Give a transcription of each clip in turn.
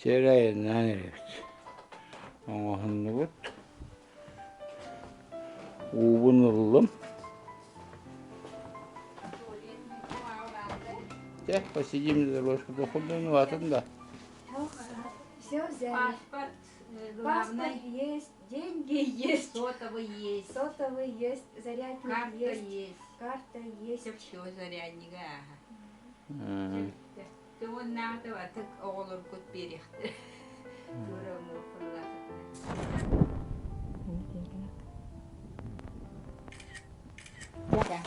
제라에는 이랬지. 한 것 5분 ылым. Сейчас посидим за ложку, доходную ватанда. Все взяли. Паспорт, Паспорт есть, деньги есть, сотовый есть, сотовый есть, зарядник карта есть, есть. карта есть. Все зарядник. 응. Ты вон надо, а ты олор кот берехти. Дураму фыллатып. Да.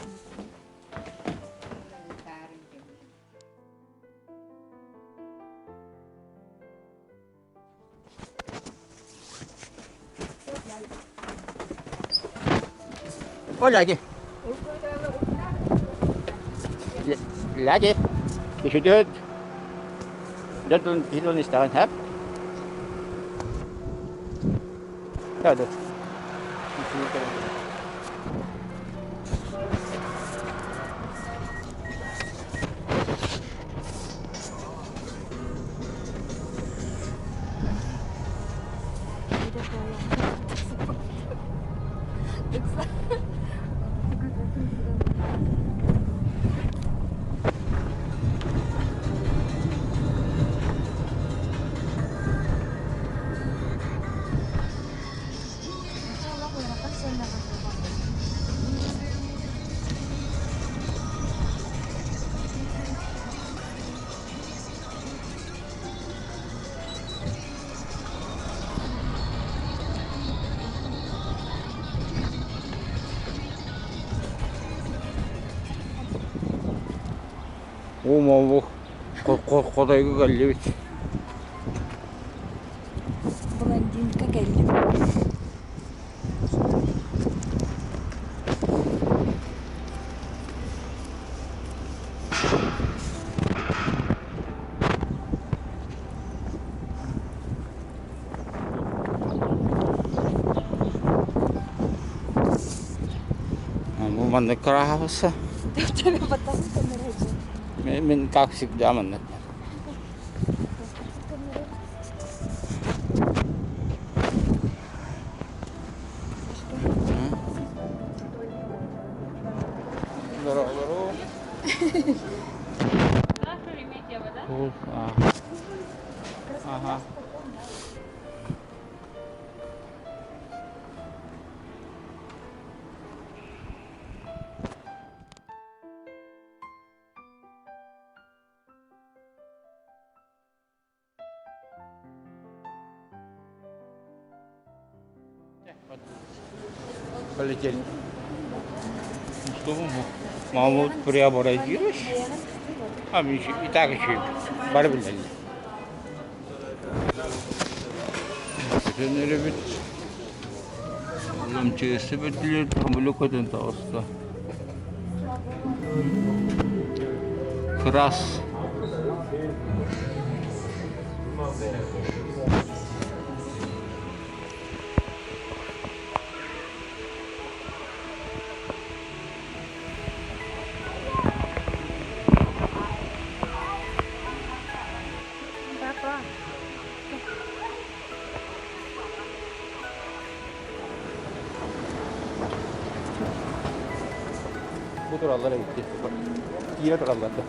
Olha aqui. Lá aqui. Deixa eu ver. Dentro está, né? Tá, tá. 어머, 고다이가 갈려. Блондинка Галли. 뭐 만날 거라 하고서. Тебя потому что на радио. 맨 как всегда 만났다. Здорово. Ага. Полетели. Ну что вы, маму преобразируешь? А мы еще и так еще барбили. Sen öyle bir çeşitli bir tamamıyla kadın tavasta. Kras. Bu turallara gitti. Yine turallarda.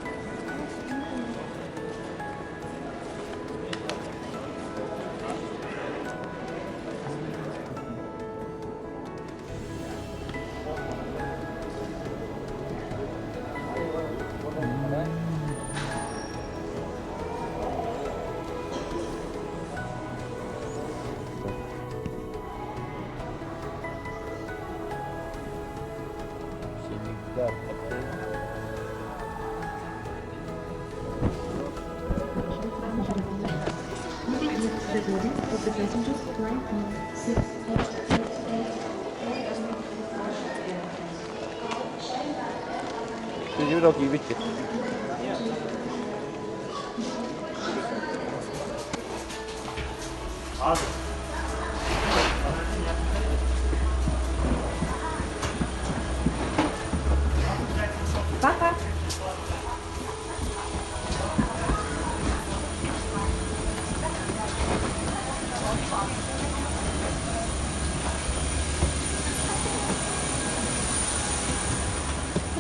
Юрок и Витя. Папа.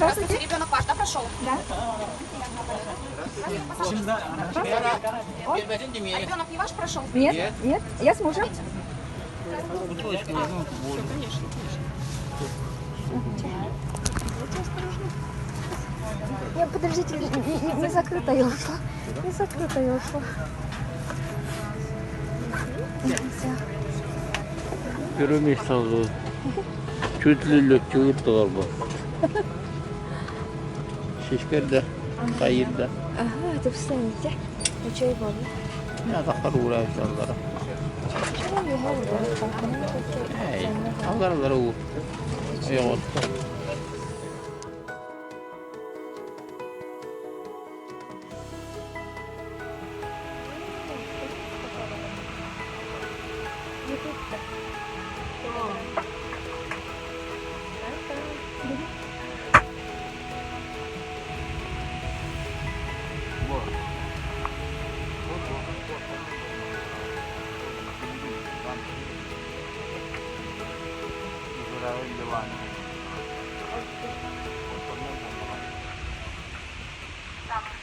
Здравствуйте. Ребенок ваш, да, прошел? Да. А ребенок не ваш прошел? Нет, нет, я с мужем. Бутылочку возьму, воду. Нет, подождите, не закрыто я ушла. Не закрыто я ушла. Первый месяц oldu. Чуть ли легкий ыртыгар bu. Şişker de, kayır da. Ага, это представляете. Чай бабы. Ya da karura insanlara. Чего не говорю? Hey, algarlara u. Yok.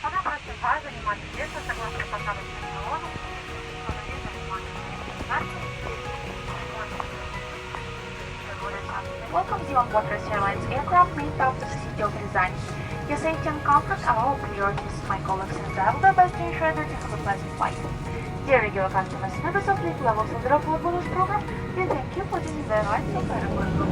Она просила занимать место согласно посадочному талону. Welcome to Waters Airlines aircraft named after the city of Rizan. Your safety and comfort are our priorities. My colleagues and I will do best to ensure that you have a pleasant flight. Dear regular customers, members of fleet levels under our bonus program, we thank you for using the airlines of Airport Group.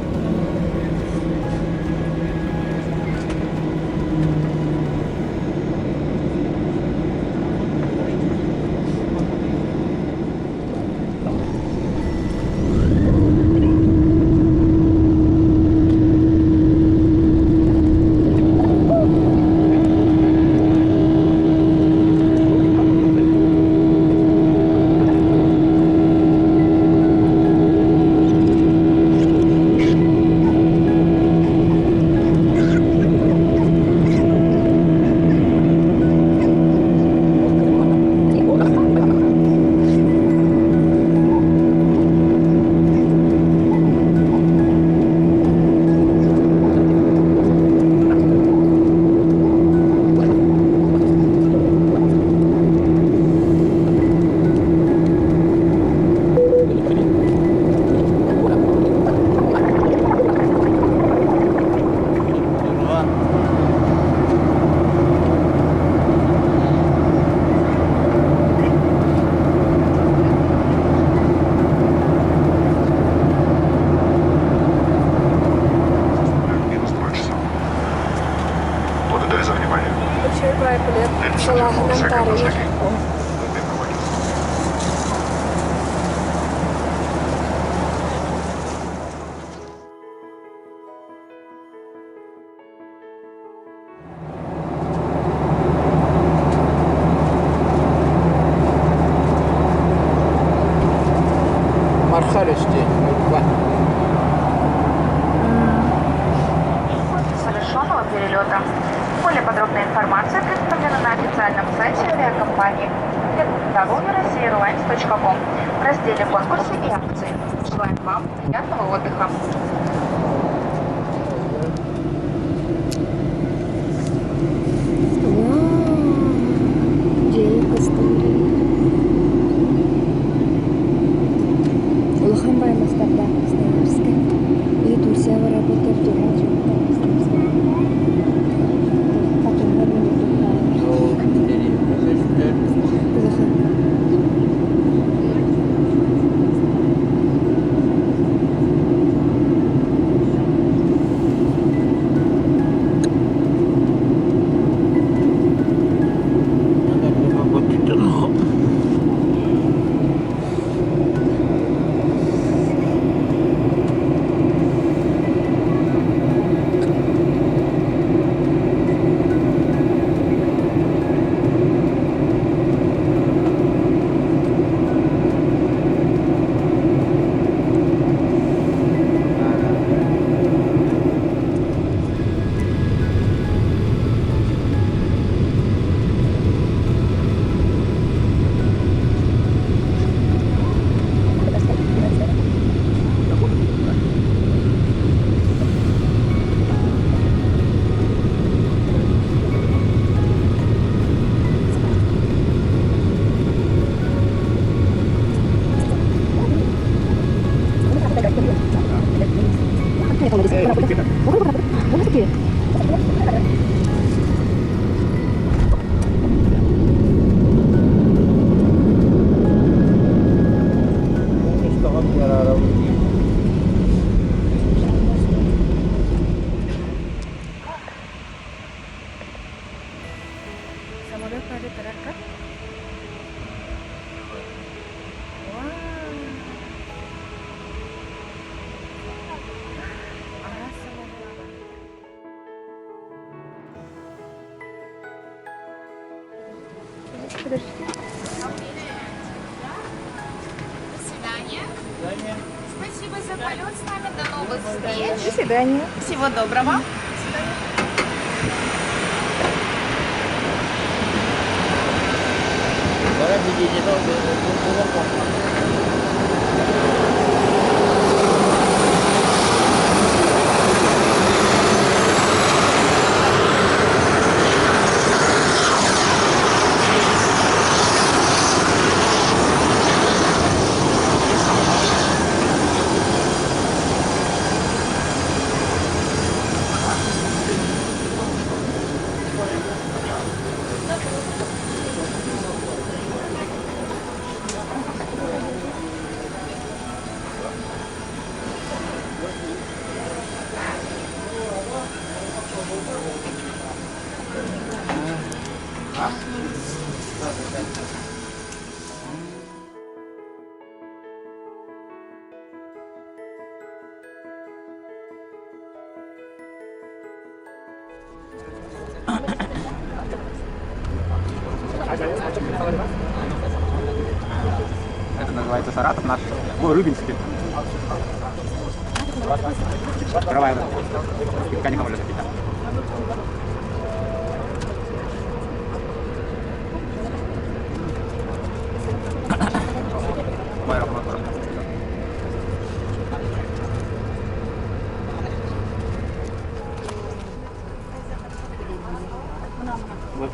Благодарю за внимание. Большой проект шла комментарии. Мархалюсти. Совершенного перелета. Более подробная информация представлена на официальном сайте авиакомпании www.russiaairlines.com в разделе «Конкурсы и акции». Желаем вам приятного отдыха. Улаханбай Мастарда, Красноярская. И Турция работает в Турции. Потом Спасибо за полет с нами. До новых встреч. До свидания. Всего доброго. Orang di sini tuh Это называется Саратов наш. Ой, Рыбинский. Открываем. Конька можно запить. вот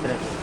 это.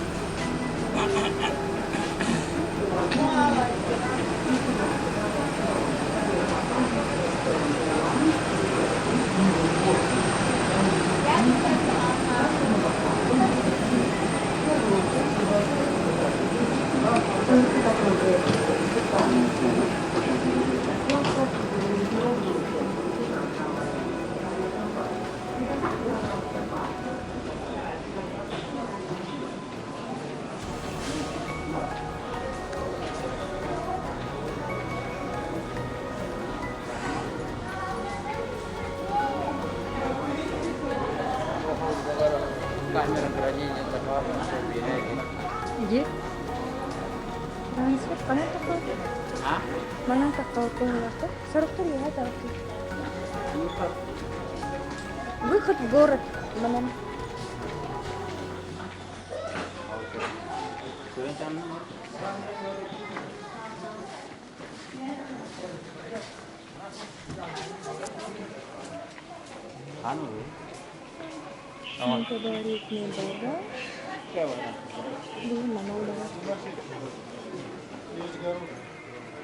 Камера хранения товара, Где? Трансфер. Mana takut? ah, Mana takut punya tuh? Seru tuh lihat aku. Выход в город. Mana? anu, Sampai dari Niaga. Di mana udah?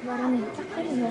Barang ini tak kan ya?